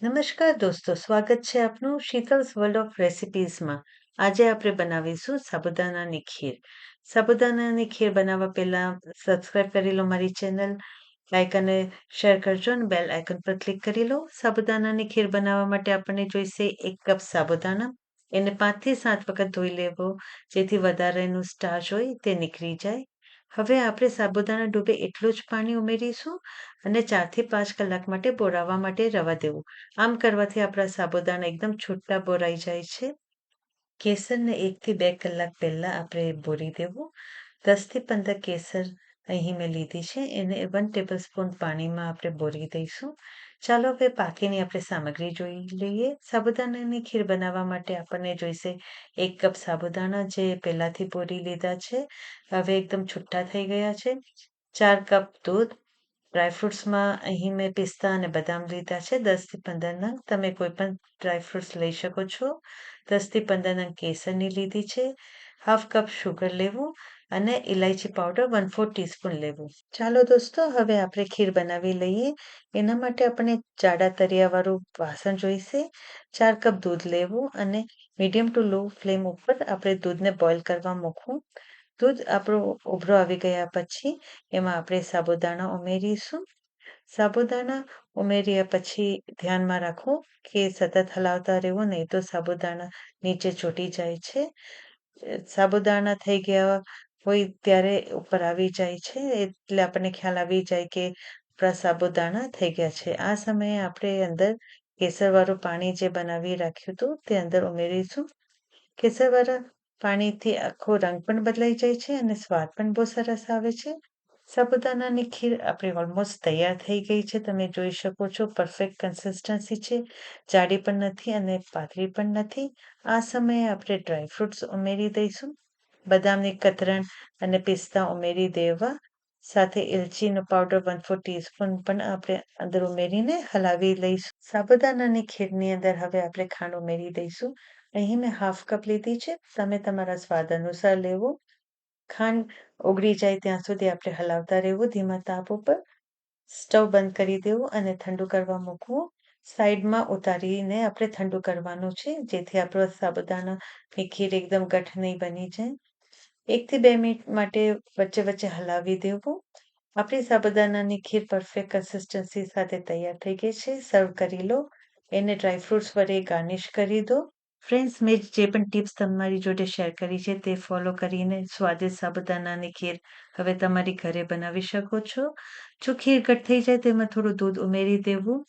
નમસ્કાર દોસ્તો, સ્વાગત છે આપનું શીતલ્સ વર્લ્ડ ઓફ રેસિપીઝમાં. આજે આપણે બનાવીશું સાબુદાણાની ખીર. સાબુદાણાની ખીર બનાવવા પહેલા સબસ્ક્રાઇબ કરી લો મારી ચેનલ, લાઈક અને શેર કરજો અને બેલ આઇકન પર ક્લિક કરી લો. સાબુદાણાની ખીર બનાવવા માટે આપણને જોઈશે 1 કપ સાબુદાણા. એને 5 થી 7 વખત ધોઈ લેવો, જેથી વધારેનું સ્ટાર્ચ હોય તે નીકળી જાય. હવે આપણે સાબુદાણા ડૂબે એટલું જ પાણી ઉમેરીશું અને 4 થી 5 કલાક માટે બોળાવવા માટે રવા દેવું. આમ કરવાથી આપણા સાબુદાણા એકદમ છૂટા બોરાઈ જાય છે. કેસરને 1 થી 2 કલાક પહેલા આપણે બોરી દેવું. 10 થી 15 કેસર અહીં મેં લીધી છે, એને 1 ટેબલ સ્પૂન પાણીમાં આપણે બોરી દઈશું. ચાલો હવે બાકીની આપણે સામગ્રી જોઈ લઈએ. સાબુદાણાની ખીર બનાવવા માટે આપણને જોઈશે 1 કપ સાબુદાણા, જે પહેલાથી બોરી લીધા છે, હવે એકદમ છૂટા થઈ ગયા છે. 4 કપ દૂધ. ડ્રાયફ્રૂટ્સમાં અહીં મેં પિસ્તા અને બદામ લીધા છે, 10 થી 15 નંગ. તમે કોઈ પણ ડ્રાયફ્રૂટ્સ લઈ શકો છો. 10 થી 15 નંગ કેસરની લીધી છે. હાફ કપ શુગર લેવું અને ઇલાયચી પાવડર 1/4 ટીસ્પૂન લેવું. ચાલો દોસ્તો, હવે આપણે ખીર બનાવી લઈએ. એના માટે આપણે જાડા તરિયાવાળું વાસણ જોઈશે. 4 કપ દૂધ લેવું અને મીડિયમ ટુ લો ફ્લેમ ઉપર આપણે દૂધને બોઇલ કરવા મૂકવું. દૂધ આપણું ઉભરો આવી ગયા પછી એમાં આપણે સાબુદાણા ઉમેરીશું. સાબુદાણા ઉમેર્યા પછી ધ્યાનમાં રાખવું કે સતત હલાવતા રહેવું, નહીં તો સાબુદાણા નીચે ચોંટી જાય છે. સાબુદાણા થઈ ગયા હોય ત્યારે ઉપર આવી જાય છે, એટલે આપણને ખ્યાલ આવી જાય કે આપણા સાબુદાણા થઈ ગયા છે. આ સમયે આપણે અંદર કેસરવાળું પાણી જે બનાવી રાખ્યું હતું તે અંદર ઉમેરીશું. કેસરવાળા પાણીથી આખો રંગ પણ બદલાઈ જાય છે અને સ્વાદ પણ બહુ સરસ આવે છે. સાબુદાણાની ખીર આપણી ઓલમોસ્ટ તૈયાર થઈ ગઈ છે. તમે જોઈ શકો છો, પરફેક્ટ કન્સિસ્ટન્સી છે. જાડી પણ નથી અને પાતળી પણ નથી. આ સમયે આપણે ડ્રાયફ્રૂટ્સ ઉમેરી દઈશું. બદામની કતરણ અને પિસ્તા ઉમેરી દેવા. સાથે એલચીનો પાવડર 1/4 ટીસ્પૂન પણ આપણે અંદર ઉમેરીને હલાવી લઈશું. સાબુદાણાની ખીરની અંદર હવે આપણે ખાંડ ઉમેરી દઈશું. અહીં મેં હાફ કપ લીધી છે, તમે તમારા સ્વાદ અનુસાર લેવું. ખાંડ ઓગળી જાય ત્યાં સુધી આપણે હલાવતા રહેવું ધીમા તાપ ઉપર. સ્ટવ બંધ કરી દેવું અને ઠંડુ કરવા મૂકવું. સાઈડમાં ઉતારીને આપણે ઠંડુ કરવાનું છે, જેથી આપણો સાબુદાણાની ખીર એકદમ ગઠ નહીં બની જાય. 1 થી 2 મિનિટ માટે વચ્ચે વચ્ચે હલાવી દેવું. આપણી સાબુદાણાની ખીર પરફેક્ટ કન્સિસ્ટન્સી સાથે તૈયાર થઈ ગઈ છે. સર્વ કરી લો. એને ડ્રાયફ્રૂટ્સ વડે ગાર્નિશ કરી દો. ફ્રેન્ડ્સ, મેં જે પણ ટિપ્સ તમારી જોડે શેર કરી છે તે ફોલો કરીને સ્વાદિષ્ટ સાબુદાણાની ખીર હવે તમારી ઘરે બનાવી શકો છો. જો ખીર ઘટ થઈ જાય તો એમાં થોડું દૂધ ઉમેરી દેવું.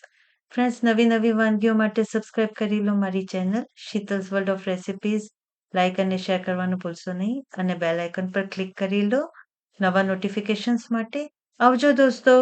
ફ્રેન્ડ્સ, નવી નવી વાનગીઓ માટે સબસ્ક્રાઇબ કરી લો મારી channel Sheetal's world of recipes. Like અને શેર કરવાનું ભૂલશો નહીં અને બેલ આઇકન પર ક્લિક કરી લો નવા નોટિફિકેશન્સ માટે. આવજો દોસ્તો.